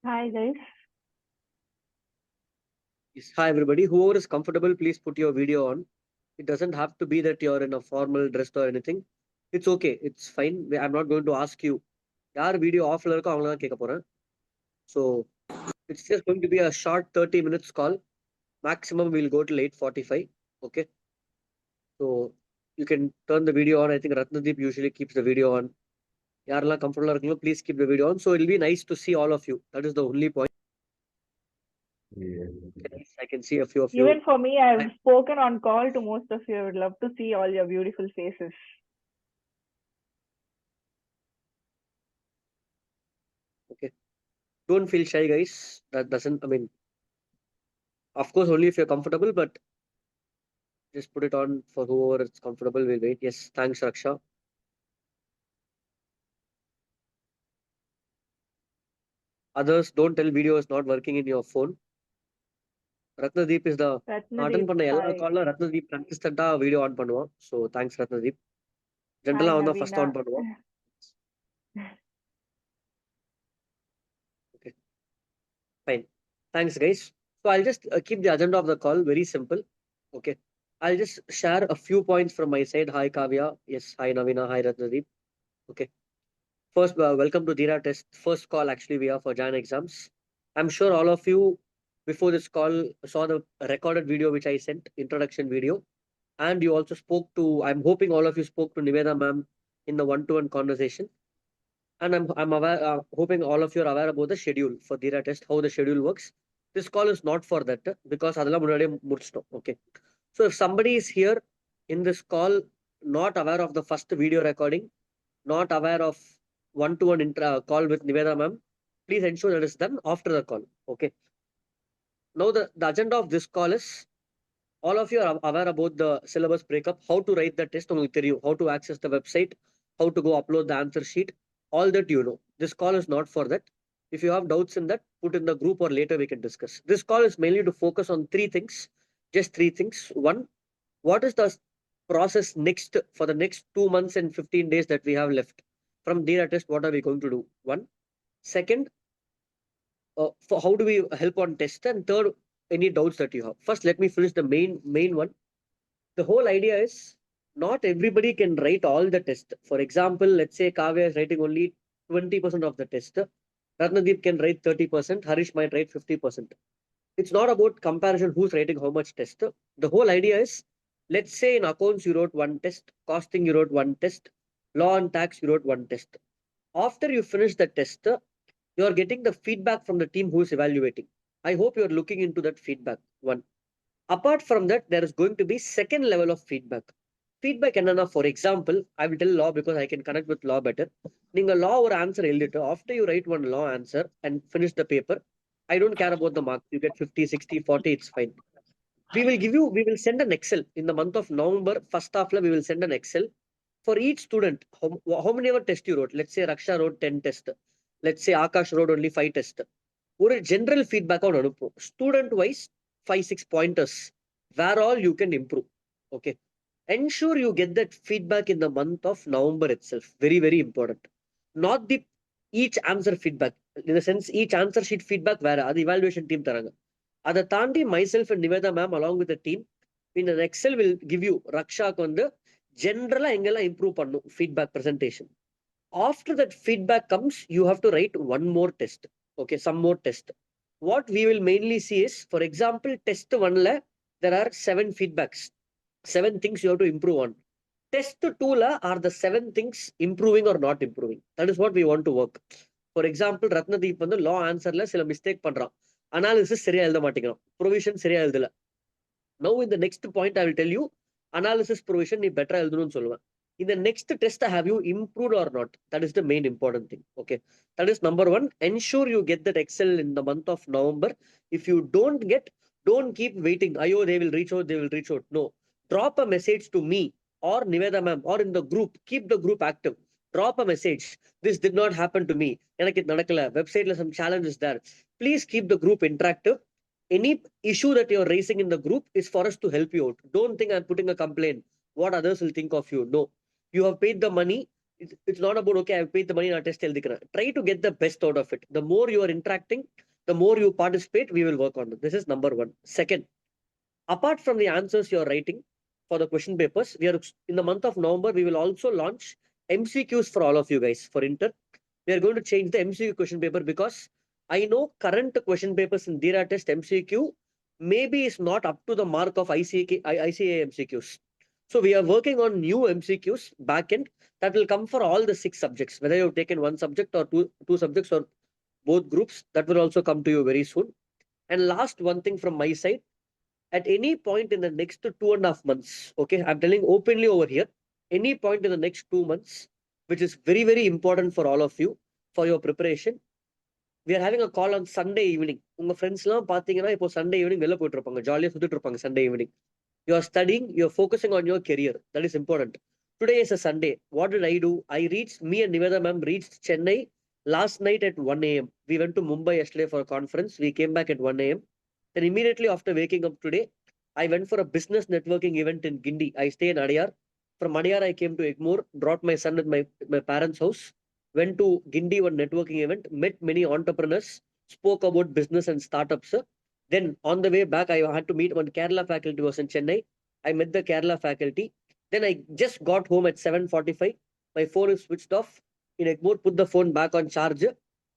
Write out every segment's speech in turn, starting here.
Hi guys. Yes. Hi everybody. Whoever is comfortable, please put your video on. It doesn't have to be that you're in a formal dress or anything. It's okay. It's fine. I'm not going to ask you. யார் video ஆஃப்ல இருக்கோ அவங்கள தான் கேட்க போறேன். So it's just going to be a short 30 minutes call. Maximum we'll go till 8:45. Okay. So you can turn the video on. I think Ratnadeep usually keeps the video on. யாரெல்லாம் comfortable இருக்கீங்களோ please keep the video on. So it'll be nice to see all of you. That is the only point. Yes, I can see a few of you. Even for me, I've spoken on call to most of you. I would love to see all your beautiful faces. Okay. Don't feel shy, guys. That doesn't, I mean, of course, only if you're comfortable, but just put it on for whoever is comfortable. We'll wait. Yes, thanks, Raksha. Others, don't tell video is not working in your phone. Ratnadeep is the attend Ratnadeep, பண்ண எல்லா hi. கால்ல Ratnadeep கன்சிஸ்டன்டா video on பண்ணுவான். So thanks Ratnadeep. Hi ஜென்ரலா அவன் தான் first Navina. On பண்ணுவான். Okay, fine. Thanks, guys. So I'll just keep the agenda of the call very simple. Okay. I'll just share a few points from my side. Hi Kavya. Yes, hi Navina. Hi Ratnadeep. Okay. First, welcome to Dheera test. First call actually we have for Jan exams. I'm sure all of you before this call saw the recorded video which I sent, introduction video. And you also spoke to, I'm hoping all of you spoke to Niveda ma'am in the one-to-one conversation. And I'm aware, hoping all of you are aware about the schedule for Dheera test, how the schedule works. This call is not for that because அதெல்லாம் முன்னாடியே முடிச்சிட்டோம். Okay. So if somebody is here in this call not aware of the first video recording, not aware of one-to-one call with Niveda ma'am, please ensure that is done after the call. Okay. Now the agenda of this call is all of you are aware about the syllabus breakup, how to write the test, how to access the website, how to go upload the answer sheet, all that you know. This call is not for that. If you have doubts in that, put in the group or later we can discuss. This call is mainly to focus on three things, just three things. One, what is the process next for the next 2 months and 15 days that we have left from Dheera test? What are we going to do? One. Second, for how do we help on test? And third, any doubts that you have. First, let me finish the main one. The whole idea is not everybody can write all the test. For example, let's say Kavya is writing only 20% of the test. Ratnadeep can write 30%. Harish might write 50%. It's not about comparison who's writing how much test. The whole idea is, let's say in accounts you wrote one test, costing you wrote one test, law and tax you wrote one test. After you finish the test, you are getting the feedback from the team who is evaluating. I hope you are looking into that feedback. One. Apart from that, there is going to be second level of feedback. Feedback என்னன்னா, for example, I will tell law because I can connect with law better. நீங்க law ஒரு answer எழுதிட்டு, after you write one law answer and finish the paper, I don't care about the marks. You get 50, 60, 40, it's fine. We will send an Excel in the month of November, first half, we will send an Excel for each student. How many ever test you wrote? Let's say Raksha wrote 10 tests. Let's say Akash wrote only 5 tests. ஒரு general feedback on அனுப்பும். Student wise, 5-6 pointers where all you can improve. Okay. Ensure you get that feedback in the month of November itself. Very, very important. Not the each answer feedback. In the sense, each answer sheet feedback வேற அது evaluation team தராங்க. அதை தாண்டி myself and Niveda ma'am along with the team in an Excel will give you ரக்ஷாக்கு வந்து ஜென்ரலா எங்கெல்லாம் improve பண்ணும் feedback presentation. After that feedback comes, you have to write one more test. Okay, some more test. What we will mainly see is, for example, test one la there are 7 feedbacks, 7 things you have to improve on. Test two la are the 7 things improving or not improving. That is what we want to work. For example, Ratnadeep வந்து law answerல சில mistake பண்றான், analysis சரியா எழுத மாட்டேங்கிறான், provision சரியா எழுதல. Now in the next point I will tell you analysis provision நீ better எழுதணும்னு சொல்லுவேன். In the next test, have you improved or not? That is the main important thing. Okay. That is number one. Ensure you get that Excel in the month of November. If you don't get, don't keep waiting. Ayo, they will reach out, they will reach out. No. Drop a message to me or Niveda ma'am or in the group. Keep the group active. Drop a message. This did not happen to me. Website some challenges there. Please keep the group interactive. Any issue that you're raising in the group is for us to help you out. Don't think I'm putting a complaint. What others will think of you. No. You have paid the money. it's not about, okay, I've paid the money, நான் test எழுதிக்கிறேன். Try to get the best out of it. The more you are interacting, the more you participate, we will work on it. This is number one. Second, apart from the answers you're writing for the question papers, we are in the month of November, we will also launch MCQs for all of you guys for Inter. We are going to change the MCQ question paper because I know current question papers in Dheera test MCQ maybe is not up to the mark of ICA MCQs. So we are working on new MCQs backend that will come for all the 6 subjects, whether you've taken one subject or two subjects or both groups. That will also come to you very soon. And last one thing from my side, at any point in the next 2.5 months, okay, I'm telling openly over here, any point in the next 2 months, which is very, very important for all of you for your preparation, we are having a call on Sunday evening. உங்க ஃப்ரெண்ட்ஸ்லாம் பார்த்தீங்கன்னா இப்போ Sunday evening வெளில போயிட்டு இருப்பாங்க, ஜாலியாக சுத்திட்டு இருப்பாங்க Sunday evening. You are studying, you are focusing on your career. That is important. Today is a Sunday. What did I do? Me and Niveda ma'am reached Chennai last night at 1 a.m. We went to Mumbai yesterday for a conference. We came back at 1 a.m. Then immediately after waking up today, I went for a business networking event in Gindi. I stay in Adyar. From Adyar, I came to Egmore, dropped my son at my parents' house, went to Gindi, one networking event, met many entrepreneurs, spoke about business and startups. Then on the way back, I had to meet one Kerala faculty was in Chennai. I met the Kerala faculty. Then I just got home at 7:45. My phone is switched off. In Egmore, put the phone back on charge.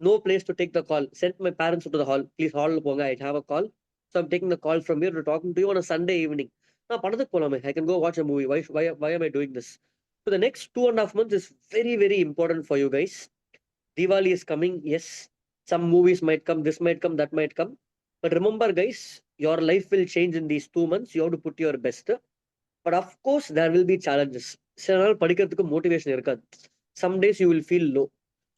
No place to take the call. Sent my parents to the hall. Please hall ponga. I have a call. So I'm taking the call from here to talking to you on a Sunday evening. Now, I can go watch a movie. Why am I doing this? So the next 2.5 months is very, very important for you guys. Diwali is coming. Yes. Some movies might come. This might come. That might come. But remember, guys, your life will change in these 2 months. You have to put your best. But of course, there will be challenges. சில நாள் படிக்கிறதுக்கு motivation இருக்காது. Some days you will feel low.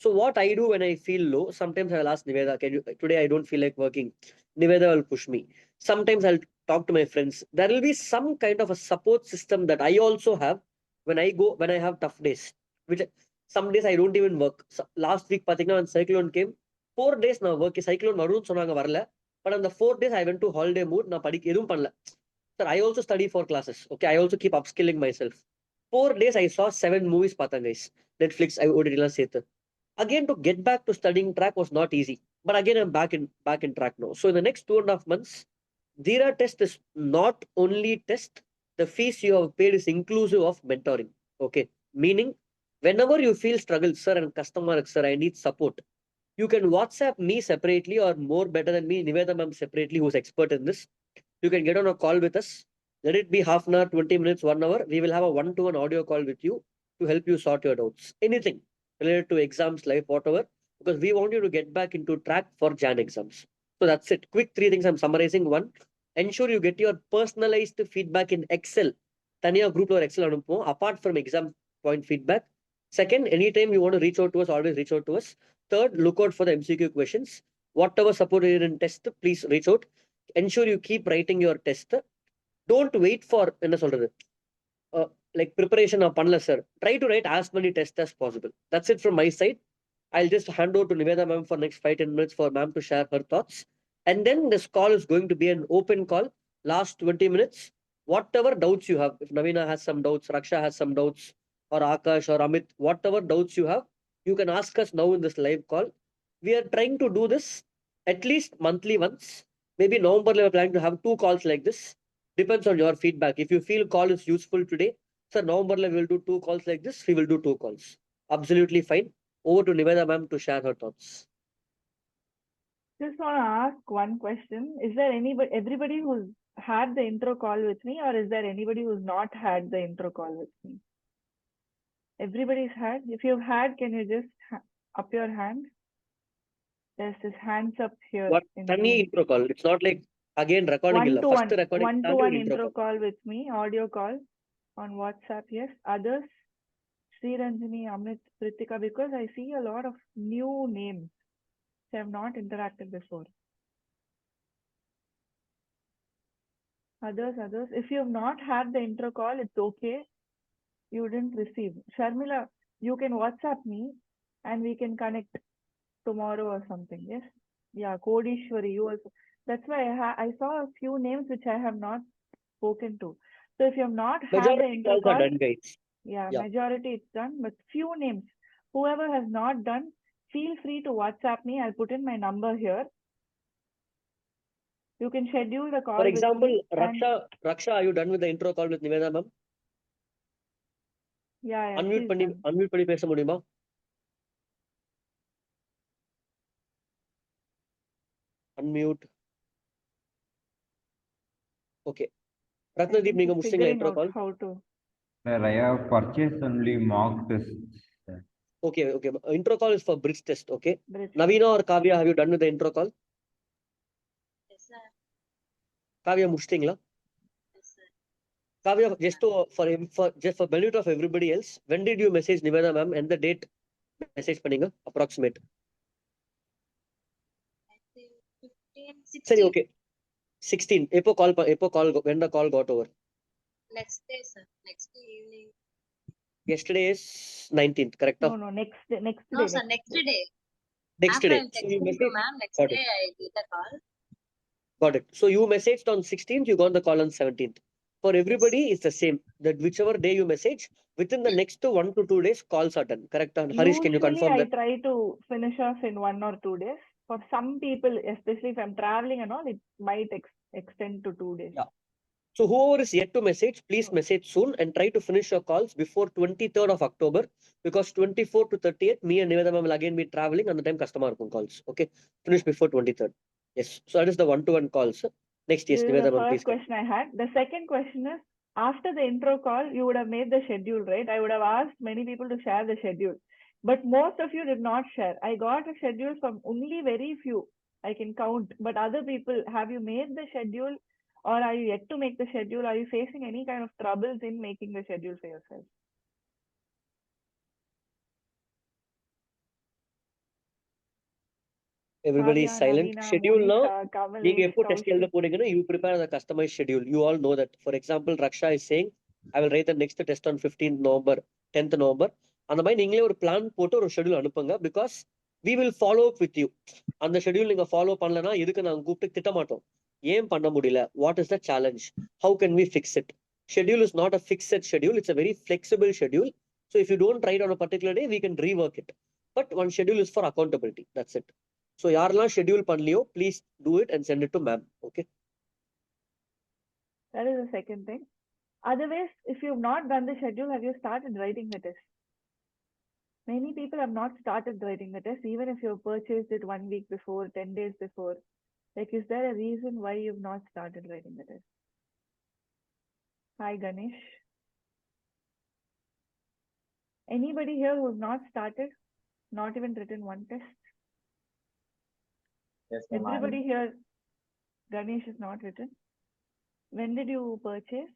So what I do when I feel low, sometimes I will ask Niveda, today I don't feel like working. Niveda will push me. Sometimes I'll talk to my friends. There will be some kind of a support system that I also have when I have tough days. Which some days I don't even work. So, last week, when cyclone came, 4 days now work. Cyclone வரும்னு சொன்னாங்க வரல. But on the 4 days, I went to holiday mood. நான் எதுவும் பண்ணல. Sir, I also study for classes. Okay, I also keep upskilling myself. 4 days, I saw 7 movies, guys. Netflix, I OTT சேர்த்து. Again, to get back to studying track was not easy. But again, I'm back in track now. So in the next 2.5 months, Dheera test is not only test. The fees you have paid is inclusive of mentoring. Okay, meaning whenever you feel struggle, sir, and customer, sir, I need support. You can WhatsApp me separately or more better than me, Niveda ma'am separately, who's expert in this. You can get on a call with us. Let it be half an hour, 20 minutes, 1 hour. We will have a one-to-one audio call with you to help you sort your doubts. Anything related to exams, life, whatever, because we want you to get back into track for Jan exams. So that's it. Quick 3 things I'm summarizing. One, ensure you get your personalized feedback in Excel. Tanya group or Excel அனுப்புவோம், apart from exam point feedback. Second, anytime you want to reach out to us, always reach out to us. Third, look out for the MCQ questions. Whatever support you need in test, please reach out. Ensure you keep writing your test. Don't wait for என்ன சொல்றது like preparation or panla sir. Try to write as many tests as possible. That's it from my side. I'll just hand over to Niveda ma'am for next 5-10 minutes for ma'am to share her thoughts. And then this call is going to be an open call. Last 20 minutes, whatever doubts you have, if Navina has some doubts, Raksha has some doubts, or Akash or Amit, whatever doubts you have, you can ask us now in this live call. We are trying to do this at least monthly once. Maybe November we are planning to have 2 calls like this. Depends on your feedback. If you feel call is useful today, sir, November we will do 2 calls like this. We will do 2 calls. Absolutely fine. Over to Niveda ma'am to share her thoughts. Just want to ask one question. Is there everybody who's had the intro call with me, or is there anybody who's not had the intro call with me? Everybody's had. If you've had, can you just up your hand? There's this hands up here. What Tani intro call? It's not like again recording. First recording. One-to-one intro call with me, audio call on WhatsApp. Yes. Others, Sri Ranjani, Amit, Pritika, because I see a lot of new names. I have not interacted before. Others. If you have not had the intro call, it's okay. You didn't receive. Sharmila, you can WhatsApp me and we can connect tomorrow or something. Yes. Yeah. Kodishwari, you also. That's why I saw a few names which I have not spoken to. So if you have not had the intro call, done, guys. Yeah, Yeah. majority it's done, but few names. Whoever has not done, feel free to WhatsApp me. I'll put in my number here. You can schedule the For call with example, me. And Raksha, are you done with the intro call with Niveda ma'am? yeah, Unmute she's done. பண்ணி பேச முடியுமா? Unmute. Okay. I Ratnadeep, think நீங்க she's முடிச்சிங்களா figuring intro out call? how to. Sir, I have purchased only mock tests. Sir. Okay. Intro call is for bridge test. Okay. Bridge. Navina or Kavya, have you done with the intro call? Yes, sir. Kavya, முடிச்சிங்களா? Yes, sir. Kavya, just for benefit of everybody else, when did you message Niveda ma'am and the date message பண்ணீங்க approximate? I think 15, சரி, 16. okay. 16. When the call got over? Next day, sir. Next day evening. Yesterday is 19th, correct? No, next day. No, sir. Next day. Next After day. I'm So you texting to messaged. ma'am, next Got day it. I did the call. Got it. So you messaged on 16th, you got the call on 17th. For everybody, it's the same. That whichever day you message, within the next 1 to 2 days, calls are done. Correct? And Harish, can you Usually, confirm I that? try to finish off in 1 or 2 days. For some people, especially if I'm traveling and all, it might extend to 2 days. Yeah. So whoever is yet to message, please message soon and try to finish your calls before 23rd of October, because 24th to 30th, me and Niveda ma'am will again be traveling on the time customer calls. Okay. Finish before 23rd. Yes. So that is the one-to-one calls. Next, yes, This is Niveda the ma'am, first please. question I had. The second question is, after the intro call, you would have made the schedule, right? I would have asked many people to share the schedule, but most of you did not share. I got a schedule from only very few. I can count, but other people, have you made the schedule, or are you yet to make the schedule? Are you facing any kind of troubles in making the schedule for yourself? Everybody is Kavya, silent. Navina, Schedule now. Monisha, நீங்க Kamalesh, எப்போ test எழுத Kaushik. போறீங்கன்னா you prepare the customized schedule. You all know that. For example, Raksha is saying, I will write the next test on 15th November, 10th November. அந்த மாதிரி நீங்களே ஒரு plan போட்டு ஒரு ஷெட்யூல் அனுப்புங்க, because we will follow up with you. அந்த schedule நீங்க follow பண்ணலனா எதுக்கு நாங்க கூப்பிட்டு திட்ட மாட்டோம். ஏன் பண்ண முடியல? What is the challenge? How can we fix it? Schedule is not a fixed schedule. It's a very flexible schedule. So if you don't try it on a particular day, we can rework it. But one schedule is for accountability. That's it. So யாரெல்லாம் schedule பண்ணலையோ, please do it and send it to ma'am. Okay. That is the second thing. Otherwise, if you've not done the schedule, have you started writing the test? Many people have not started writing the test, even if you've purchased it 1 week before, 10 days before. Like, is there a reason why you've not started writing the test? Hi, Ganesh. Anybody here who's not started, not even written one test? Yes, ma'am. Everybody here, Ganesh is not written. When did you purchase?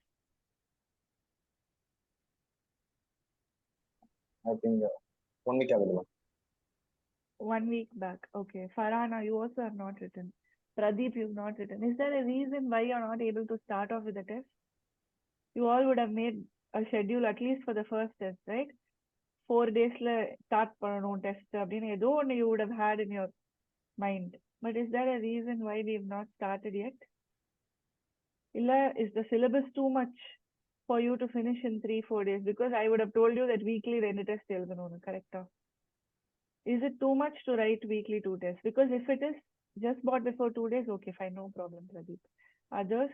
I think 1 week available. 1 week back. Okay. Farhana, you also have not written. Pradeep, you've not written. Is there a reason why you're not able to start off with the test? You all would have made a schedule at least for the first test, right? 4 days start பண்ணணும் test அப்படின்னு ஏதோ ஒன்று you would have had in your mind. But is there a reason why we've not started yet? Illa, is the syllabus too much for you to finish in 3-4 days? Because I would have told you that weekly 2 test எழுதணும்னு, correct? Is it too much to write weekly 2 tests? Because if it is just bought before 2 days, okay, fine, no problem, Pradeep. Others,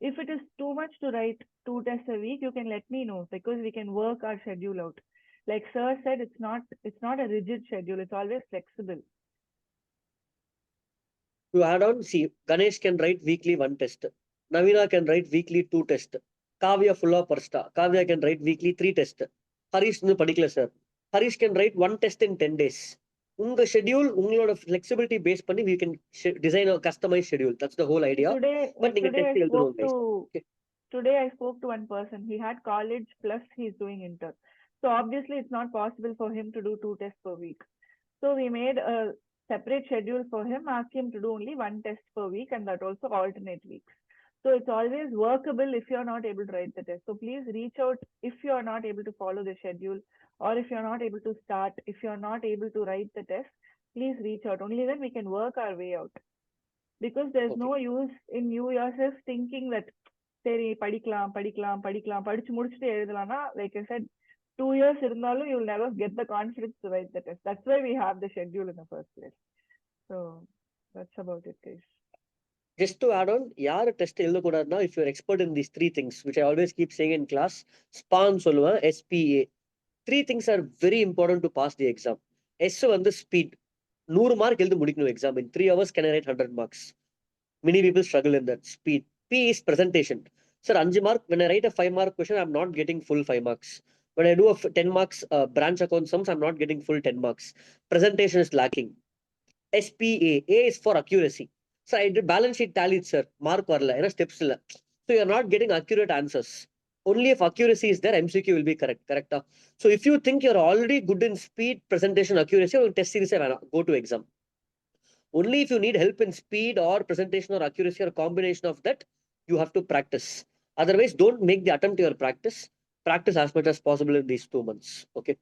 if it is too much to write 2 tests a week, you can let me know, because we can work our schedule out. Like sir said, it's not a rigid schedule, it's always flexible. To add on, see, Ganesh can write weekly 1 test. Navina can write weekly 2 test. Kavya full of persta. Kavya can write weekly 3 test. Harish nu padikala sir. Harish can write 1 test in 10 days. உங்க schedule, உங்களோட flexibility base பண்ணி we can design a customized schedule. That's the whole idea. But நீங்க Today test I எழுதணும் guys. Okay. Today I spoke to one person. He had college plus he's doing inter. So obviously it's not possible for him to do 2 tests per week. So we made a separate schedule for him, asked him to do only 1 test per week, and that also alternate weeks. So it's always workable if you're not able to write the test. So please reach out if you're not able to follow the schedule, or if you're not able to start, if you're not able to write the test, please reach out. Only then we can work our way out. Because there's Okay. no use in you yourself thinking that சரி படிக்கலாம் படிச்சு முடிச்சுட்டு எழுதலாம்னா like I said 2 years இருந்தாலும் you'll never get the confidence to write the test. That's why we have the schedule in the first place. So that's about it, guys. Just to add on, யார் test எழுதக்கூடாதுன்னா if you're expert in these three things which I always keep saying in class, SPAN சொல்லுவேன், SPA. Three things are very important to pass the exam. S வந்து speed. 100 mark எழுதி முடிக்கணும் exam. In 3 hours can I write 100 marks? Many people struggle in that. Speed. P is presentation. Sir, 5 mark, when I write a 5 mark question, I'm not getting full 5 marks. When I do a 10 marks branch account sums, I'm not getting full 10 marks. Presentation is lacking. SPA. A is for accuracy. So I did balance sheet tally, sir. Mark varla, steps illa. So you're not getting accurate answers. Only if accuracy is there, MCQ will be correct. Correct? So if you think you're already good in speed, presentation, accuracy, test series go to exam. Only if you need help in speed or presentation or accuracy or combination of that, you have to practice. Otherwise, don't make the attempt to your practice. Practice as much as possible in these 2 months. Okay.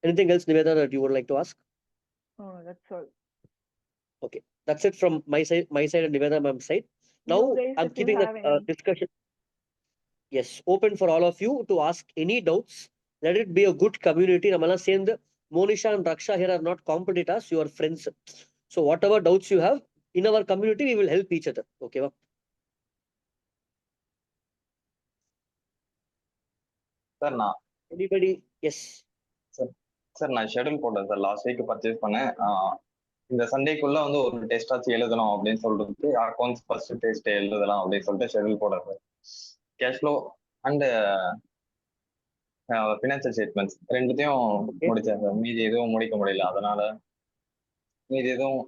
Anything else, Niveda, that you would like to ask? Oh, that's all. Okay, that's it from my side and Niveda ma'am's side. Now You guys, I'm if you keeping have a any. discussion. Yes, open for all of you to ask any doubts. Let it be a good community. Namala saying Monisha and Raksha here are not competitors, you are friends. So whatever doubts you have in our community, we will help each other. Okay, va? Sir நான் Anybody? Yes. Sir sir நான் schedule போட்டேன் sir, last week purchase பண்ணேன். இந்த சண்டேக்குள்ள வந்து ஒரு test ஆச்சு எழுதணும் அப்படின்னு சொல்லிட்டு அக்கௌண்ட்ஸ் ஃபர்ஸ்ட் டெஸ்ட் எழுதலாம் அப்படின்னு சொல்லிட்டு ஷெட்யூல் போட்டேன் sir. Cash flow and financial statements ரெண்டுத்தையும் முடிச்சேன் சார். மீதி எதுவும் முடிக்க முடியல. அதனால மீதி எதுவும்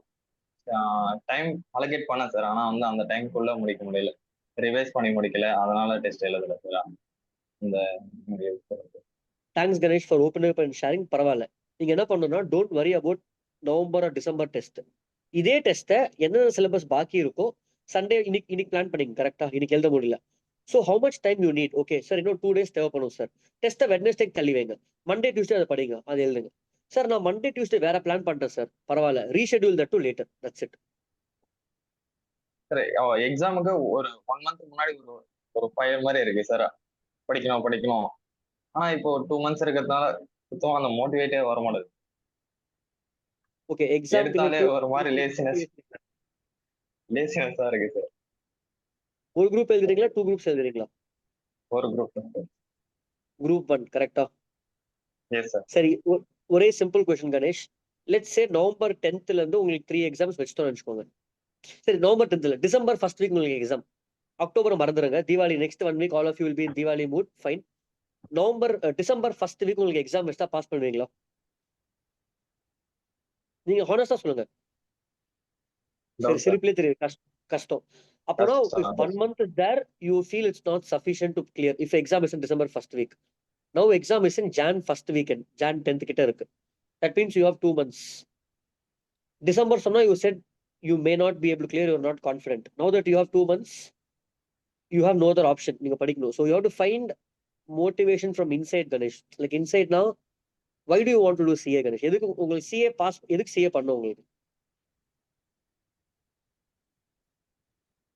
டைம் அலோகேட் பண்ணேன் சார். ஆனால் வந்து அந்த டைம்குள்ள முடிக்க முடியல, ரிவைஸ் பண்ணி முடிக்கல. அதனால டெஸ்ட் எழுதல சார். இந்த Thanks, Ganesh, for opening up and sharing. பரவாயில்ல. நீங்க என்ன பண்ணணும்னா don't worry about November or December test. இதே டெஸ்ட்டை என்னென்ன சிலபஸ் பாக்கி இருக்கோ சண்டே இன்னைக்கு பிளான் பண்ணிங்க. கரெக்டா? இன்னைக்கு எழுத முடியல. So how much time you need? Okay sir, இன்னும் 2 days தேவைப்படும் சார். டெஸ்ட்டை வெட்னஸ்டே தள்ளி வைங்க. மண்டே டியூஸ்டே அதை படிங்க, அது எழுதுங்க. சார் நான் மண்டே டியூஸ்டே வேற பிளான் பண்றேன் சார். பரவாயில்ல, reschedule that to later. That's it. Sir எக்ஸாமுக்கு ஒரு 1 month முன்னாடி ஒரு ஃபயர் மாதிரி இருக்கு சார். படிக்கணும். ஆனா இப்போ 2 months இருக்கிறதுனால சுத்தமா அந்த மோட்டிவேட்டே வர மாட்டேது. ஓகே, எக்ஸாம் எடுத்தாலே ஒரு மாதிரி லேசினஸா இருக்கு சார். ஒரு குரூப் எழுதுறீங்களா, 2 groups எழுதுறீங்களா? ஒரு குரூப். குரூப் 1 கரெக்டா? Yes sir. சரி, ஒரே simple question Ganesh. Let's say November 10th இருந்து உங்களுக்கு 3 எக்ஸாம்ஸ் வச்சுட்டோம்னு வச்சுக்கோங்க. சரி, நவம்பர் 10th இல்ல, டிசம்பர் ஃபர்ஸ்ட் வீக் உங்களுக்கு எக்ஸாம். அக்டோபர் மறந்துடுங்க, Deepavali next 1 week all of you will be in Deepavali mood. Fine. December first week உங்களுக்கு எக்ஸாம் வச்சா பாஸ் பண்ணுவீங்களா? நீங்க ஹானஸ்டா சொல்லுங்க. சரி, சிரிப்பிலே தெரியும் கஷ்டம். அப்போனா if 1 month is there, you feel it's not sufficient to clear if exam is in December first week. Now exam is in Jan first weekend, Jan 10th கிட்ட இருக்கு. That means you have 2 months. December சொன்னா you said you may not be able to clear, you're not confident. Now that you have 2 months, you have no other option. நீங்க படிக்கணும். So you have to find motivation from inside, Ganesh. Like inside now, why do you want to do CA, Ganesh? எதுக்கு உங்களுக்கு CA pass, எதுக்கு CA பண்ணணும் உங்களுக்கு?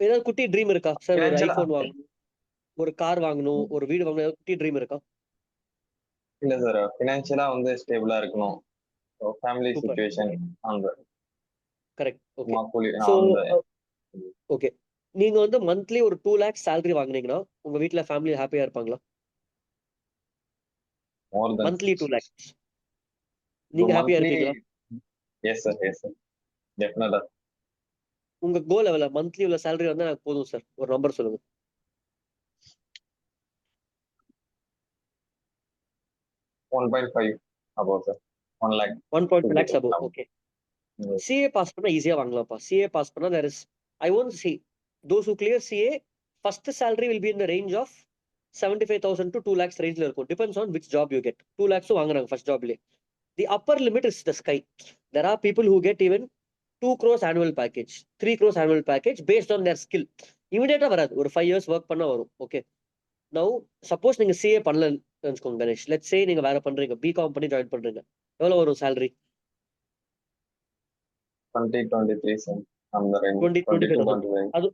ஏதாவது குட்டி dream இருக்கா சார்? ஒரு ஐபோன் வாங்கணும், ஒரு கார் வாங்கணும், ஒரு வீடு வாங்கணும், ஏதாவது குட்டி ட்ரீம் இருக்கா? இல்ல சார், ஃபினான்ஷியலா வந்து ஸ்டேபிளா இருக்கணும். ஃபேமிலி சிச்சுவேஷன் அந்த கரெக்ட். ஓகே. மாக்கூலி சோ அந்த ஓகே, நீங்க வந்து மந்த்லி ஒரு 2 lakhs salary வாங்குனீங்கன்னா உங்க வீட்ல ஃபேமிலி ஹாப்பியா இருப்பாங்களா? மோர் தென் மந்த்லி 2 lakhs நீங்க ஹாப்பியா இருப்பீங்களா? எஸ் சார் டெஃபினட்டா. உங்க கோல் எவ்வளவு? மந்த்லி உள்ள salary வந்தா எனக்கு போதும் சார், ஒரு நம்பர் சொல்லுங்க. 1.5 above sir. 1 lakh 1.5 lakhs above. Okay. CA pass பண்ணா ஈஸியா வாங்கலாம்ப்பா. CA பாஸ் பண்ணா there is, I won't say those who clear CA first salary will be in the range of 75,000 to 2 lakhs range ல இருக்கும். Depends on which job you get. 2 lakhs வாங்குறாங்க first jobலயே. The upper limit is the sky. There are people who get even 2 crores annual package, 3 crores annual package based on their skill. Immediate வராது, ஒரு 5 years work பண்ணா வரும். Okay. Now suppose நீங்க CA பண்ணலன்னு நினைச்சுக்கோங்க Ganesh. let's say நீங்க வேற பண்றீங்க, பிகாம் பண்ணி ஜாயின் பண்றீங்க. எவ்வளவு வரும் salary? 20-23 அந்த range. 20-25. அது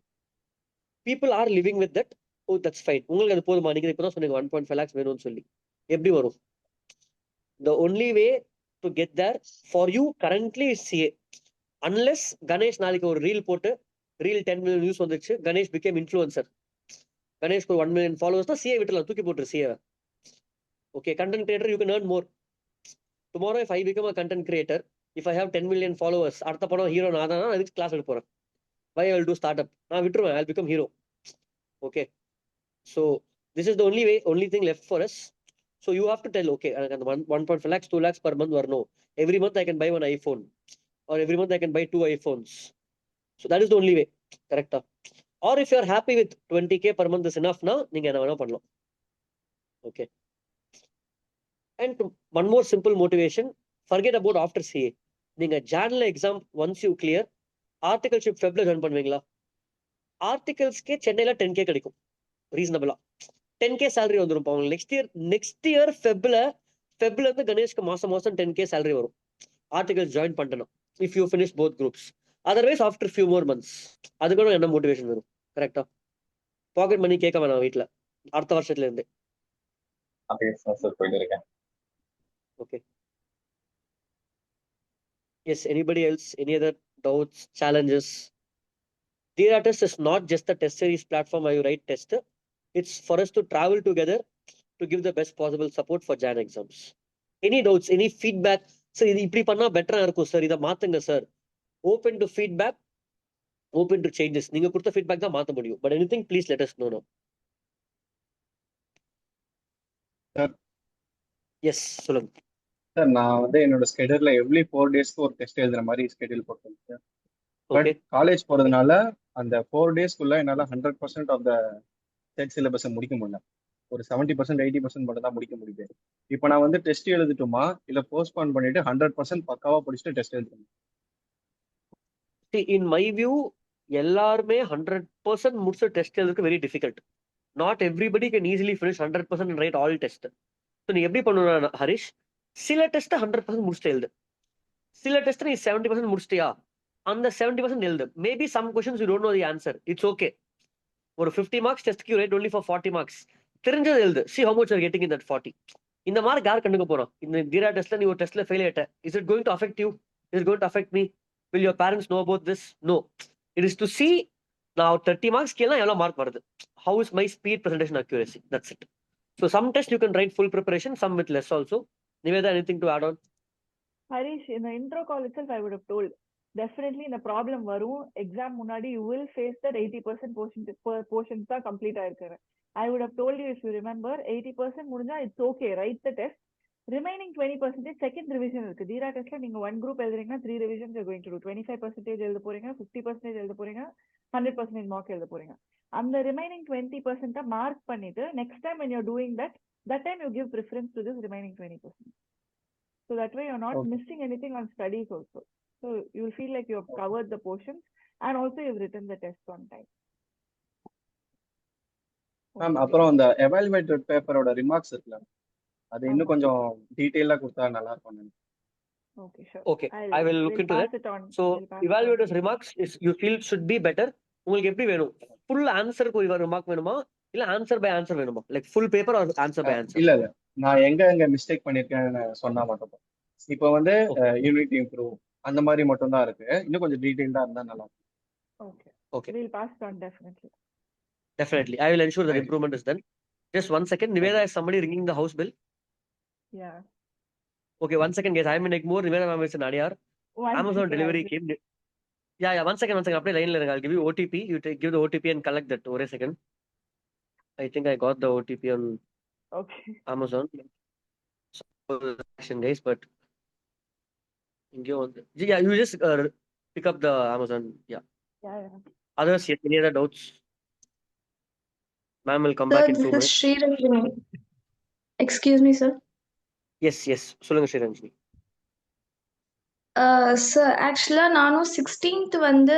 people are living with that. Oh that's fine. உங்களுக்கு அது போதுமா? நீங்க இப்பதான் சொன்னீங்க 1.5 lakhs வேணும்னு சொல்லி. எப்படி வரும்? The only way to get there for you currently is CA. Unless Ganesh நாளைக்கு ஒரு ரீல் போட்டு ரீல் 10 million views வந்துச்சு, Ganesh became influencer, கணேஷ்க்கு 1 million followers தான், CA விட்டுலாம், தூக்கி போட்டுரு CA. Okay, content creator you can earn more. Tomorrow if I become a content creator, if I have 10 million followers, அடுத்த படம் ஹீரோ நான் தான், அதுக்கு கிளாஸ் எடுக்க போறேன். Why I will do startup? நான் விட்டுருவேன், I'll become hero. Okay, so this is the only thing left for us. So you have to tell, okay, எனக்கு அந்த 1.5 lakhs 2 lakhs per month வரணும். Every month I can buy one iPhone, or every month I can buy 2 iPhones. So that is the only way. Correct? Or if you are happy with 20k per month is enough now, நீங்க என்ன வேணா பண்ணலாம். Okay. And one more simple motivation, forget about after CA. நீங்க ஜான்ல exam once you clear, articleship ஃபெப்ல join பண்ணுவீங்களா? ஆர்டிகல்ஸ்க்கே சென்னையில 10k கிடைக்கும் ரீசனபிளா. 10k salary வந்துரும் உங்களுக்கு நெக்ஸ்ட் இயர் ஃபெப்ல இருந்து கணேஷ்க்கு மாசம் 10k salary வரும் ஆர்டிகல்ஸ் ஜாயின் பண்ணணும். If you finish both groups. Otherwise after few more months. அதுக்கு என்ன மோட்டிவேஷன் வரும்? கரெக்டா? பாக்கெட் மணி கேட்க வேணாம் வீட்டுல அடுத்த வருஷத்துல இருந்து. அப்படியே சார் போயிட்டு இருக்கேன். Okay. Yes, anybody else? Any other doubts, challenges? Dheera test is not just a test series platform where you write test. It's for us to travel together to give the best possible support for JAN exams. Any doubts, any feedback? Sir, இது இப்படி பண்ணா பெட்டரா இருக்கும் sir, இதை மாத்துங்க sir. Open to feedback, open to changes. நீங்க கொடுத்த feedback தான் மாத்த முடியும். But anything, please let us know now. Sir. Yes, சொல்லுங்க. சார் நான் வந்து என்னோட ஸ்கெடியூல்ல எவ்ரி 4 டேஸ்க்கு ஒரு டெஸ்ட் எழுதுற மாதிரி ஸ்கெடியூல் போட்டிருக்கேன் சார். பட் காலேஜ் போறதுனால அந்த 4 டேஸ்க்குள்ள என்னால 100% ஆஃப் த செட் சிலபஸை முடிக்க முடியல. ஒரு 70% 80% மட்டும் தான் முடிக்க முடியுது. இப்போ நான் வந்து டெஸ்ட் எழுதட்டுமா இல்ல போஸ்ட்போன் பண்ணிட்டு 100% பக்காவா படிச்சுட்டு டெஸ்ட் எழுதணும்? In my view, எல்லாருமே 100% முடிச்ச டெஸ்ட் எழுதுறதுக்கு very difficult. Not everybody can easily finish 100% and write all test. So நீ எப்படி பண்ணுவ ஹரிஷ்? சில டெஸ்ட் 100% முடிச்சுட்டு எழுது, சில டெஸ்ட் நீ 70% முடிச்சிட்டியா, அந்த 70% எழுது. Maybe some questions you don't know the answer, it's okay. ஒரு 50 marks டெஸ்ட்க்கு you write only for 40 marks. தெரிஞ்சது எழுது. See how much you are getting in that 40. இந்த மார்க் யார் கண்டுக்க போறோம்? இந்த தீரா டெஸ்ட்ல நீ ஒரு டெஸ்ட்ல ஃபெயில் ஆயிட்ட, is it going to affect you? Is it going to affect me? Will your parents know about this? No. It is to see now 30 marks கேலாம் எவ்வளவு மார்க் வருது. How is my speed, presentation accuracy? That's it. So some tests you can write full preparation, some with less also. Niveda, anything to add on? Harish, in the intro call itself, I would have told, definitely in the problem varum, exam munadi, you will face that 80% portions are complete ஆயிருக்குற. I would have told you, if you remember, 80% முடிஞ்சா it's okay, write the test. Remaining 20% second revision இருக்கு. Dheera testல நீங்க one group எழுதுறீங்கன்னா 3 revisions you're going to do. 25% எழுத போறீங்க, 50% எழுத போறீங்க, 100% mock எழுத போறீங்க. அந்த remaining 20% mark பண்ணிட்டு next time when you're doing that time you give preference to this remaining 20%. So that way you're not missing anything on studies also. So you'll feel like you've covered the portions and also you've written the test on time. Ma'am அப்புறம் அந்த evaluated பேப்பரோட remarks இருக்குல்ல, அது இன்னும் கொஞ்சம் டீடைலா கொடுத்தா நல்லா இருக்கும். Okay, sure. Okay, I will look into that. So evaluators remarks is you feel should be better. உங்களுக்கு எப்படி வேணும்? Full answer க்கு ஒரு remark வேணுமா இல்ல answer by answer வேணுமா? Like full paper or answer by answer? இல்ல நான் எங்க மிஸ்டேக் பண்ணிருக்கேன்னு சொன்னா மட்டும். இப்போ வந்து யூனிட் இம்ப்ரூவ் அந்த மாதிரி மட்டும் தான் இருக்கு. இன்னும் கொஞ்சம் டீடைலா இருந்தா நல்லா இருக்கும். Okay. We'll pass it on definitely. Definitely. I will ensure that improvement is done. Just 1 second. Niveda, is somebody ringing the house bell? Yeah. Okay, 1 second, guys. I'm in Egmore. Niveda ma'am is in Adyar. Amazon delivery came. Yeah. 1 second. Apply line learning. I'll give you OTP. You give the OTP and collect that. Wait a second. I think I got the OTP on Amazon. Action, guys, but yeah, you just pick up the Amazon. Yeah. Others, any other doubts? Ma'am will come back in 2 minutes. Sriranjani. Excuse me, sir. Yes. சொல்லுங்க Sriranjani. Sir ஆக்சுவலாக நானும் 16th வந்து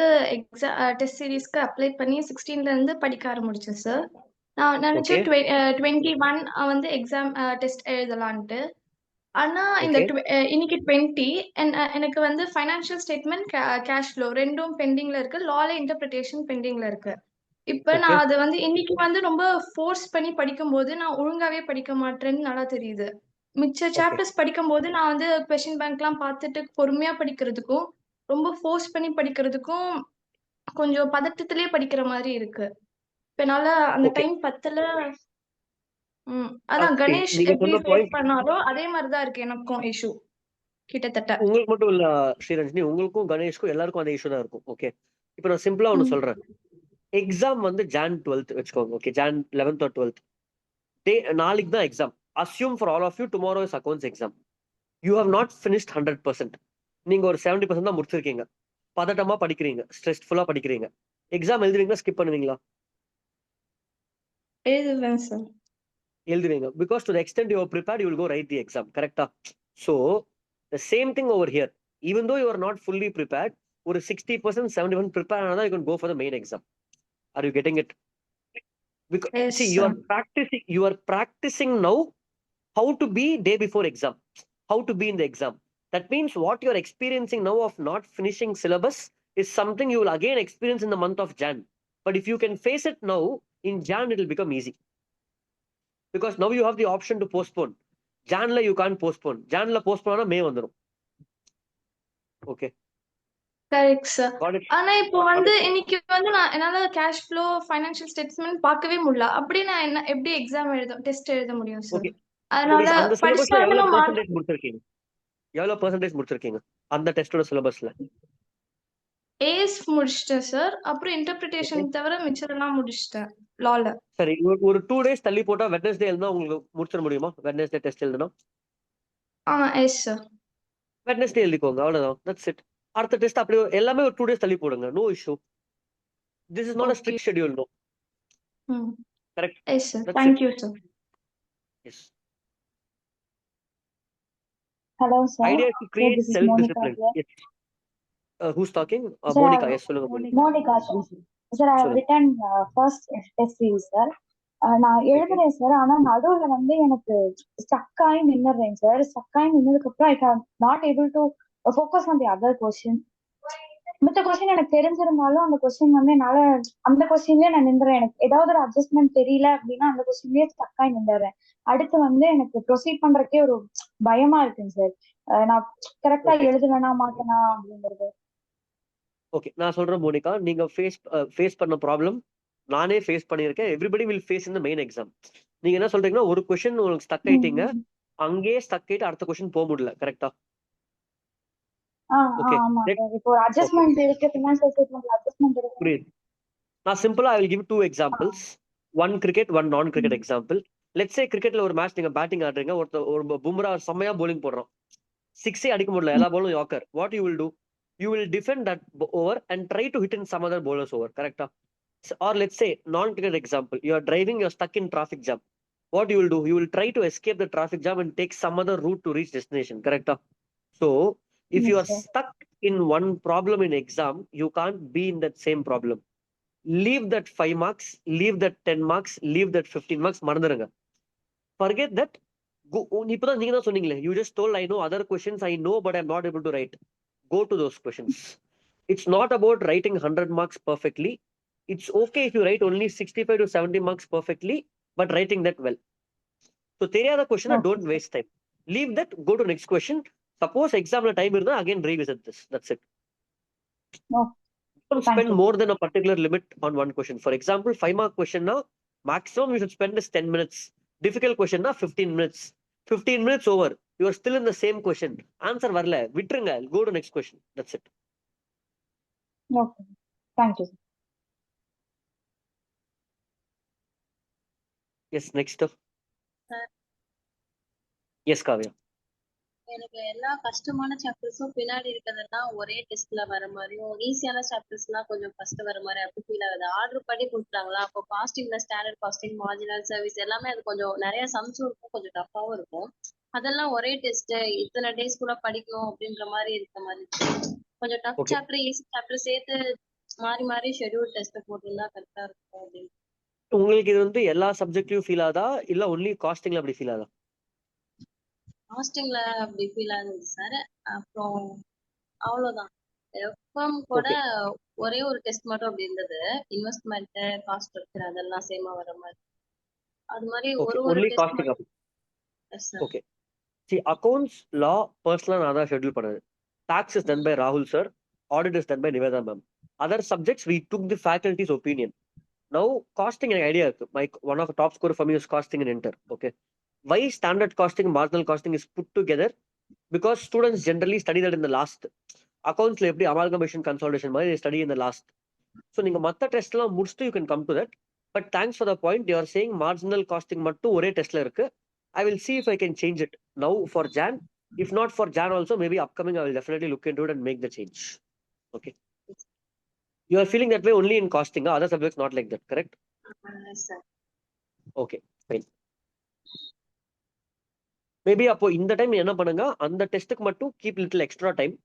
test சீரீஸ்க்கு apply பண்ணி 16th இருந்து படிக்க ஆரம்பிச்சேன் sir. நான் நினைச்சேன் 21 வந்து எக்ஸாம் டெஸ்ட் எழுதலான்ட்டு. ஆனா இந்த இன்னைக்கு 20 எனக்கு வந்து ஃபைனான்சியல் ஸ்டேட்மெண்ட் கேஷ் ஃப்ளோ ரெண்டும் பெண்டிங்ல இருக்கு. லால இன்டர்பிரிட்டேஷன் பெண்டிங்ல இருக்கு. இப்ப ஓகே நான் அத வந்து இன்னைக்கு வந்து ரொம்ப ஃபோர்ஸ் பண்ணி படிக்கும்போது நான் ஒழுங்காவே படிக்க மாட்டேன்னு நல்லா தெரியுது. மிச்ச ஓகே சாப்டர்ஸ் படிக்கும்போது நான் வந்து கொஸ்டின் பேங்க்லாம் பார்த்துட்டு பொறுமையா படிக்கிறதுக்கும், ரொம்ப ஃபோர்ஸ் பண்ணி படிக்கிறதுக்கும் கொஞ்சம் பதட்டத்திலேயே படிக்கிற மாரி இருக்கு. இப்ப என்னால அந்த ஓகே டைம் பத்தல. அதான் ஓகே கணேஷ் நீங்க எப்படி சொன்ன ஃபேஸ் பாயிண்ட் பண்ணாரோ அதே மாரி தான் இருக்கு எனக்கும் இஷ்யூ கிட்டத்தட்ட. உங்களுக்கு மட்டும் இல்ல ஸ்ரீரஞ்சனி, உங்களுக்கும் கணேஷ்க்கும் எல்லாருக்கும் அந்த இஷ்யூ தான் இருக்கும். ஓகே இப்போ நான் சிம்பிளா ஒன்று ம். சொல்றேன். எக்ஸாம் வந்து Jan 12th வச்சுக்கோங்க. Okay Jan 11th or 12th day நாளைக்கு தான் exam. Assume for all of you tomorrow is accounts exam. You have not finished 100%. நீங்க ஒரு 70% தான் முடிச்சிருக்கீங்க. பதட்டமா படிக்கிறீங்க, ஸ்ட்ரெஸ்ஃபுல்லா படிக்கிறீங்க. எக்ஸாம் எழுதுவீங்களா, ஸ்கிப் பண்ணுவீங்களா? எழுதுவேன் சார். எழுதுவீங்க. Because to the extent you are prepared, you will go right the exam. கரெக்டா? So the same thing over here. Even though you are not fully prepared, ஒரு 60% 70% ப்ரிப்பேர் ஆனால் தான் you can go for the main exam. Are you getting it? Because yes see, sir. you are practicing now how to be day before exam, how to be in the exam. That means what you are experiencing now of not finishing syllabus is something you will again experience in the month of Jan. But if you can face it now, in Jan it will become easy. Because now you have the option to postpone. Jan la you can't postpone. Jan la postpone ஆனா May வந்துரும். Okay. Correct sir. Got it? ஆனா இப்போ Got வந்து it? இன்னைக்கு வந்து நான் என்னால cash flow, financial statement பார்க்கவே முடியல. அப்படி நான் என்ன எப்படி எக்ஸாம் டெஸ்ட் எழுத முடியும் சார்? Okay. அதனால சரி, அந்த படிச்சுட்டு சிலபஸ்ல வந்து எவ்வளவு நான் பெர்சன்டேஜ் முடிச்சிருக்கீங்க? எவ்வளவு பெர்சன்டேஜ் முடிச்சிருக்கீங்க அந்த டெஸ்டோட சிலபஸ்ல? ஏஎஸ் முடிச்சிட்டேன் சார். அப்புறம் இன்டர்பிரிட்டேஷன் தவிர மிச்சதெல்லாம் முடிச்சிட்டேன் லால. சரி, ஒரு 2 days தள்ளி போட்டா வெட்னஸ்டே எழுதினா உங்களுக்கு முடிச்சிட முடியுமா? வெட்னஸ்டே டெஸ்ட் எழுதுனா எஸ் சார். வெட்னஸ்டே எழுதிக்கோங்க, அவ்வளவுதான். That's it. அடுத்த டெஸ்ட் அப்படியே எல்லாமே ஒரு 2 days தள்ளி போடுங்க. No issue. This is not a okay. Strict schedule. No. Correct. Yes sir. That's it. Thank you sir. Yes. Hello, sir. Idea to Sir, create this is self Monica discipline. here. Yes. Who's talking? Sir, Monica. Yes, சொல்லுங்க Monica. Monica, sir. Sir, I have சொல்லுங்க. written first test series, sir. நான் எழுதுறேன் sir. ஆனா நடுவுல வந்து எனக்கு stuck ஆகி நின்னுறேன் sir. Stuck ஆகி நின்னதுக்கு அப்புறம் I can not able to focus on the other question. மித்த கொஸ்டின் எனக்கு தெரிஞ்சிருந்தாலும் அந்த கொஸ்டின் வந்து என்னால அந்த கொஸ்டின்லயே நான் நின்றுறேன். எனக்கு ஏதாவது ஒரு அட்ஜஸ்ட்மெண்ட் தெரியல அப்படின்னா அந்த கொஸ்டின்லயே ஸ்டக் ஆகி நின்றுறேன். அடுத்து வந்து எனக்கு ப்ரொசீட் பண்றதுக்கே ஒரு பயமா இருக்குங்க சார். நான் கரெக்டா எழுதுவேனா மாட்டேனா அப்படிங்கிறது. ஓகே, நான் சொல்றேன் மோனிகா, நீங்க ஃபேஸ் பண்ண ப்ராப்ளம் நானே ஃபேஸ் பண்ணியிருக்கேன். Everybody will face in the main exam. நீங்க என்ன சொல்றீங்கன்னா, ஒரு கொஸ்டின் உங்களுக்கு ஸ்டக் ஆயிட்டீங்க, அங்கேயே ஸ்டக் ஆயிட்டு அடுத்த கொஸ்டின் போக முடியல. கரெக்டா? ஓகே. ஆமா சார். இப்போ அட்ஜஸ்ட்மெண்ட் இருக்கு, ஃபினான்ஷியல் ஸ்டேட்மென்ட்ல அட்ஜஸ்ட்மெண்ட் இருக்கு. புரியுது. நான் சிம்பிளா I will give 2 examples. One cricket, one நான் கிரிக்கெட் எக்ஸாம்பிள். லெட்ஸ் சே கிரிக்கெட்ல ஒரு மேட்ச் நீங்க பேட்டிங் ஆடுறீங்க, ஒரு பும்ரா செம்மையா bowling போடுறோம், 6 அடிக்க முடியல, எல்லா பாலும் yorker. What you will do? You will defend that over and try to hit in some other bowlers over. கரெக்டா? Or let's say non-cricket example, you are driving, you're stuck in traffic jam. What you will do? You will try to escape the traffic jam and take some other route to reach destination. Correct? So if you Yes, are sir. stuck in one problem in exam, you can't be in that same problem. Leave that 5 marks, leave that 10 marks, leave that 15 marks. மறந்துருங்க. Forget that. இப்பதான் நீங்க தான் சொன்னீங்களே, you just told I know other questions I know but I'm not able to write. Go to those questions. It's not about writing 100 marks perfectly. It's okay if you write only 65 to 70 marks perfectly, but writing that well. So தெரியாத question, Okay, don't sir. waste time. Leave that, go to next question. Suppose exam time இருந்தா again revisit this. That's it. No, Don't thank spend you. more than a particular limit on one question. For example, 5 mark question now, maximum you should spend is 10 minutes. Difficult question now, 15 minutes. 15 minutes over. You are still in the same question. Answer வரல, விட்டுருங்க. Go to next question. That's it. Okay, thank you. Yes, next. Sir. Yes, Kavya. எனக்கு எல்லா கஷ்டமான சாப்டர்ஸும் பின்னாடி இருக்கிறதெல்லாம் ஒரே டெஸ்ட்ல வர மாதிரியும், ஈஸியான சாப்டர்ஸ்லாம் கொஞ்சம் ஃபர்ஸ்ட் வர மாதிரி அப்படி ஃபீல் ஆகுது. ஆர்டர் பண்ணி கொடுத்துட்டாங்களா, அப்போ காஸ்டிங்ல ஸ்டாண்டர்ட் காஸ்டிங், மார்ஜினல் சர்வீஸ் எல்லாமே அது கொஞ்சம் நிறைய சம்ஸும் இருக்கும், கொஞ்சம் டஃப்பாவும் இருக்கும். அதெல்லாம் ஒரே டெஸ்ட், இத்தனை டேஸ் கூட படிக்கணும் அப்படின்ற மாதிரி இருக்க மாதிரி கொஞ்சம் tough Okay. Chapter easy chapter சேர்த்து மாறி மாறி ஷெட்யூல் டெஸ்ட் போட்டிருந்தா கரெக்டா இருக்கும் அப்படின்னு. உங்களுக்கு இது வந்து எல்லா சப்ஜெக்ட்லயும் ஃபீல் ஆதா இல்ல ஒன்லி காஸ்டிங்ல அப்படி ஃபீல் ஆதா? காஸ்டிங்ல அப்படி ஃபீல் ஆகுது சார். அப்புறம் அவ்வளவுதான். எஃப்எம் கூட ஓகே ஒரே ஒரு டெஸ்ட் மட்டும் அப்படி இருந்தது. இன்வெஸ்ட்மெண்ட், காஸ்ட் ஸ்ட்ரக்சர் அதெல்லாம் சேமா வர மாதிரி. அது மாதிரி ஓகே ஒரு ஒன்லி டெஸ்ட் காஸ்டிங். மட்டும். Yes sir. Okay see accounts law personal நான் தான் ஷெட்யூல் பண்ணது. Tax is done by Rahul sir, audit is done by Niveda ma'am. Other subjects we took the faculty's opinion. Now costing an idea இருக்கு. My one of the top score for me is costing and inter. Okay, why standard costing marginal costing is put together? Because students generally study that in the last. Accounts எப்படி amalgamation consolidation மாதிரி they study in the last. So நீங்க மத்த test எல்லாம் முடிச்சுட்டு you can come to that. But thanks for the point. You are saying marginal costing மட்டும் ஒரே டெஸ்ட்ல இருக்கு. I will see if I can change it now for Jan. If not for Jan also, maybe upcoming I will definitely look into it and make the change. Okay. You are feeling that way only in costing, other subjects not like that, correct? Yes sir. Okay, fine. Maybe அப்போ இந்த time என்ன பண்ணுங்க, அந்த டெஸ்ட்டுக்கு மட்டும் keep little extra time.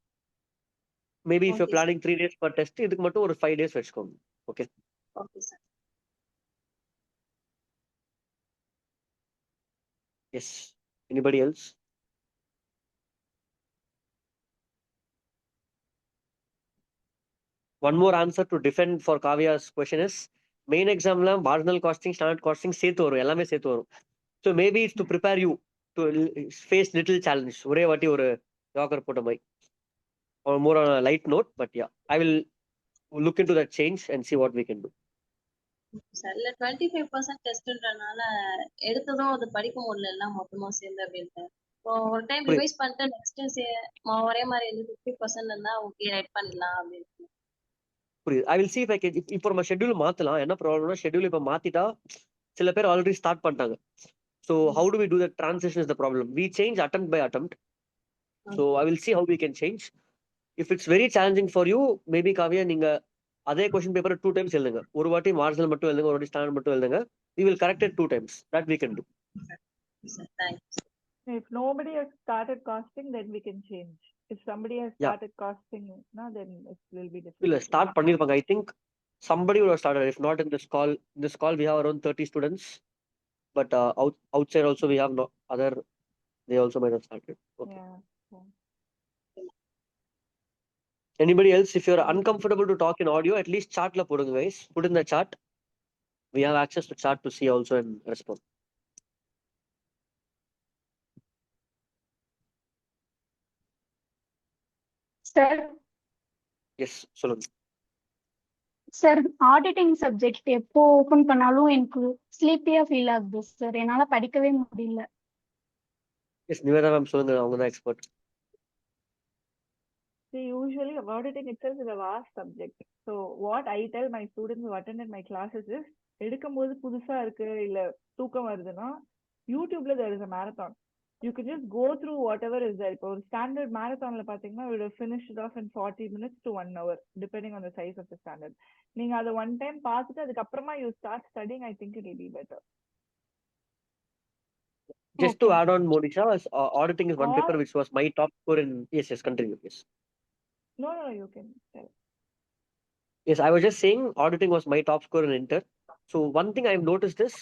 Maybe if you're okay sir. planning 3 days per test, இதுக்கு மட்டும் ஒரு 5 days வச்சுக்கோங்க. Okay. Okay sir. Yes. Anybody else? One more answer to defend for Kavya's question is main examல marginal costing, standard costing சேர்த்து வரும், எல்லாமே சேர்த்து வரும். So maybe it's to prepare you to face little challenge. ஒரே வாட்டி ஒரு ஜாக்கர் போட்ட மாதிரி. Or more on a light note, but yeah, I will look into that change and see what we can do. Sir இல்ல 25% டெஸ்ட்ன்றனால எடுத்ததும் அது படிக்க முடியல எல்லாம் மொத்தமா சேர்ந்து அப்படின்ட்டு. இப்போ ஒரு டைம் புரியுது ரிவைஸ் பண்ணிட்டு நெக்ஸ்ட் ஒரே மாதிரி இருந்து 50% இருந்தா ஓகே ரைட் பண்ணலாம் அப்படின்னு. புரியுது. I will see if I can. இப்போ நம்ம ஷெட்யூல் மாத்தலாம். என்ன ப்ராப்ளம்னா ஷெட்யூல் இப்போ மாத்திட்டா சில பேர் ஆல்ரெடி ஸ்டார்ட் பண்ணிட்டாங்க. So how do we do that transition is the problem. We change attempt by attempt. So I will see how we can change. If it's very challenging for you, maybe Kavya நீங்க அதே question paper 2 times எழுதுங்க. ஒரு வாட்டி marginal மட்டும் எழுதுங்க, ஒரு வாட்டி standard மட்டும் எழுதுங்க. We will correct it 2 times. That we can do. Sir thanks. If nobody has started costing, then we can change. If somebody has Yeah. started costing, no, then it will be இல்ல difficult. Start பண்ணிருப்பாங்க. I think somebody would have started. If not in this call, we have around 30 students. But outside also we have no other. They also might have started. Okay. Yeah. Yeah. Anybody else? If you're uncomfortable to talk in audio, at least chat la podunga guys. Put in the chat. We have access to chat to see also and respond. Sir Yes, சொல்லுங்க. Sir auditing subject எப்போ open பண்ணாலும் எனக்கு ஸ்லீப்பியா feel ஆகுது sir. என்னால படிக்கவே முடியல. Yes, Niveda ma'am சொல்லுங்க. அவங்க தான் expert. See, usually auditing itself is a vast subject. So what I tell my students who attended my classes is, எடுக்கும்போது புதுசா இருக்கு இல்ல தூக்கம் வருதுன்னா யூடியூப்ல there is a marathon. You can just go through whatever is there. இப்போ ஒரு standard மேரத்தான்ல பாத்தீங்கன்னா we will finish it off in 40 minutes to 1 hour depending on the size of the standard. நீங்க அதை one time பார்த்துட்டு அதுக்கப்புறமா you start studying, I think it will be better. Just to add on, Monisha, auditing is one Or paper which was my top score in. Yes, continue. Yes. no, you can tell. Yes, I was just saying auditing was my top score in inter. So one thing I've noticed is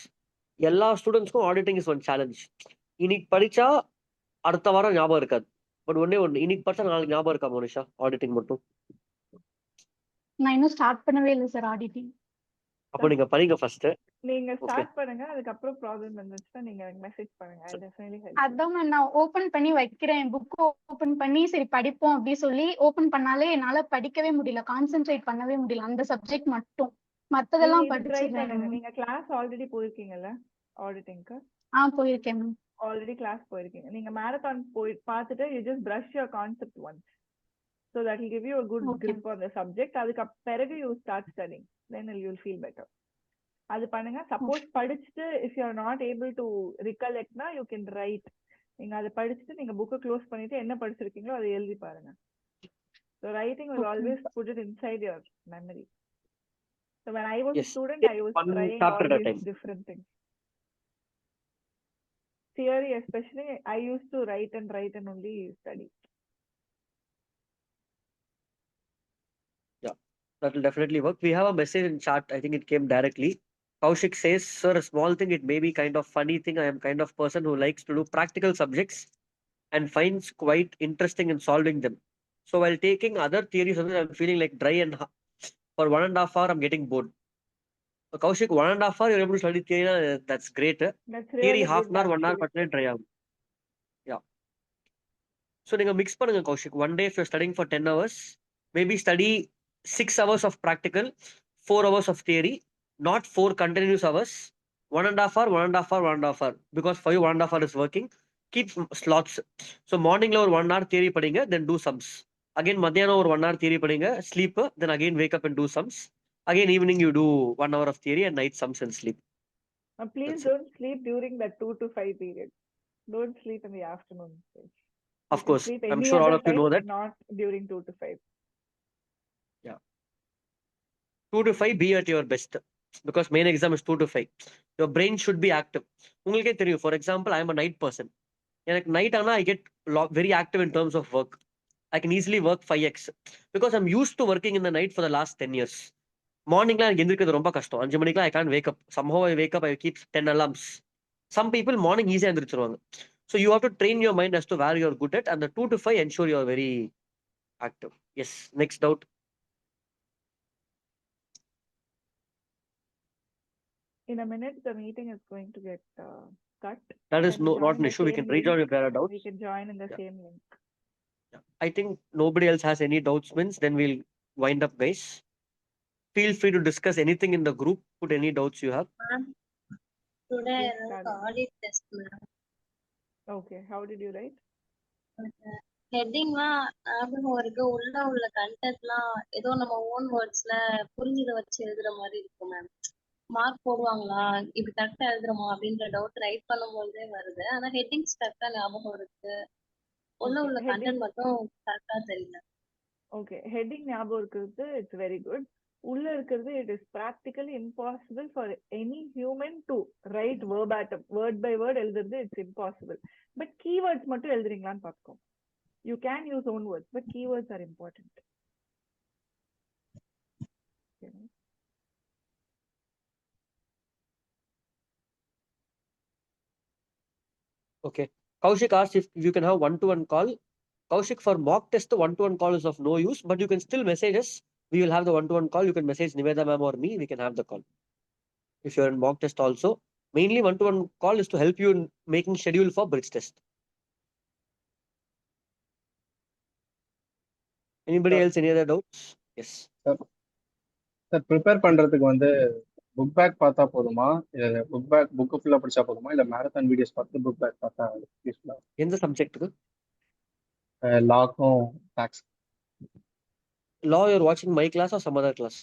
எல்லா ஸ்டூடெண்ட்ஸ்க்கும் auditing is one challenge. இன்னைக்கு படிச்சா அடுத்த வாரம் ஞாபகம் இருக்காது. But ஒண்ணே ஒண்ணு, இன்னைக்கு படிச்சா நாளைக்கு ஞாபகம் இருக்கா மோனிஷா? ஆடிட்டிங் மட்டும். நான் இன்னும் ஸ்டார்ட் பண்ணவே இல்லை சார் ஆடிட்டிங். அப்போ நீங்க படிங்க ஃபர்ஸ்ட். நீங்க ஸ்டார்ட் பண்ணுங்க, அதுக்கப்புறம் ப்ராப்ளம் வந்துச்சுன்னா நீங்க மெசேஜ் பண்ணுங்க. I definitely help. அதான் நான் ஓபன் பண்ணி வைக்கிறேன், புக் ஓபன் பண்ணி சரி படிப்போம் அப்படி சொல்லி ஓபன் பண்ணாலே என்னால படிக்கவே முடியல, கான்சென்ட்ரேட் பண்ணவே முடியல அந்த சப்ஜெக்ட் மட்டும். மத்ததெல்லாம் படிச்சிடுறேன். நீங்க கிளாஸ் ஆல்ரெடி போயிருக்கீங்கல்ல ஆடிட்டிங்க்கு? போயிருக்கேன் மேம். ஆல்ரெடி கிளாஸ் போயிருக்கீங்க. நீங்க மேரத்தான் போய் பார்த்துட்டு you just brush your concept once, so that will give you a good grip on the subject. அதுக்கு பிறகு you start studying, then you'll feel better. அது பண்ணுங்க. சப்போஸ் படிச்சுட்டு if you are not able to recollect na, you can write. நீங்க அதை படிச்சுட்டு நீங்க புக்கை க்ளோஸ் பண்ணிட்டு என்ன படிச்சிருக்கீங்களோ அதை எழுதி பாருங்க. So writing will always put it inside your memory. So when I was a student, I was trying all these different things. Theory especially, I used to write and only study. Yeah, that will definitely work. We have a message in chat. I think it came directly. Kaushik says, sir, a small thing, it may be kind of funny thing. I am kind of person who likes to do practical subjects and finds quite interesting in solving them. So while taking other theories, I'm feeling like dry and for 1.5 hours, I'm getting bored. So Kaushik, 1.5 hours, you're able to study theory, that's great. That's Theory really half good an hour, 1 hour, actually. dry ஆகும். Yeah. So நீங்க mix பண்ணுங்க Kaushik. One day if you're studying for 10 hours, maybe study 6 hours of practical, 4 hours of theory, not 4 continuous hours. 1.5 hour, 1.5 hour, 1.5 hour. Because for you, 1.5 hour is working. Keep slots. So morning ஒரு 1 hour theory படிங்க, then do sums. Again, மத்தியானம் ஒரு 1 hour theory படிங்க, sleep, then again wake up and do sums. Again, evening you do 1 hour of theory and night sums and sleep. Please That's don't sleep during that 2 to 5 period. Don't sleep in the afternoon. You Of can course, sleep I'm any sure all other of you time, know but that. not during 2 to 5. Yeah. 2 to 5, be at your best. Because main exam is 2 to 5. Your brain should be active. உங்களுக்கே தெரியும், for example, I am a night person. எனக்கு night ஆனா I get very active in terms of work. I can easily work 5x. Because I'm used to working in the night for the last 10 years. மார்னிங்லாம் எனக்கு எந்திரிக்கிறது ரொம்ப கஷ்டம். 5 மணிக்கெல்லாம் I can't wake up. Somehow I wake up, I keep 10 alarms. Some people morning ஈஸியா எந்திரிச்சிருவாங்க. So you have to train your mind as to where you're good at, and the 2 to 5 ensure you're very active. Yes, next doubt. In a minute, the meeting is going to get cut. That is Can we not join an the issue. We same can reach out link? if there are doubts. We can join in the Yeah. same link. Yeah. I think nobody else has any doubts, means then we'll wind up, guys. Feel free to discuss anything in the group. Put any doubts you have. Ma'am, today Yes, I wrote Kavya. audit test, ma'am. Okay, how did you write? ஹெட்டிங்லாம் ஞாபகம் இருக்கு. உள்ள கண்டென்ட்லாம் ஏதோ நம்ம own வேர்ட்ஸ்ல புரிஞ்சதை வச்சு எழுதுற மாதிரி இருக்கும் ma'am. Mark போடுவாங்களா, இப்படி கரெக்டா எழுதுறோமா அப்படின்ற டவுட் ரைட் பண்ணும்போதே வருது. ஆனா ஹெட்டிங்ஸ் கரெக்டா ஞாபகம் இருக்கு. உள்ள Okay, heading. கண்டென்ட் மட்டும் கரெக்டா தெரியல. Okay, heading ஞாபகம் இருக்கிறது, it's very good. உள்ள இருக்கிறது, it is practically impossible for any human to write verbatim, word by word எழுதுறது, it's impossible. But keywords மட்டும் எழுதுறீங்களான்னு பார்த்துக்கோ. You can use own words, but keywords are important. Okay. Okay. Kaushik asked if you can have one-to-one call. Kaushik, for mock test, the one-to-one call is of no use, but you can still message us. We will have the one-to-one call. You can message Niveda ma'am or me. We can have the call. If you're in mock test also. Mainly one-to-one call is to help you in making schedule for bridge test. Anybody else, any other doubts? Yes. Sir prepare பண்றதுக்கு வந்து book back பார்த்தா போதுமா, இல்ல book ஃபுல்லா படிச்சா போதுமா, இல்ல marathon videos பார்த்து புக் பேக் பார்த்தா யூஸ்ஃபுல்லா? எந்த சப்ஜெக்ட்டுக்கு? லாக்கும் tax. Law, you're watching my class or some other class?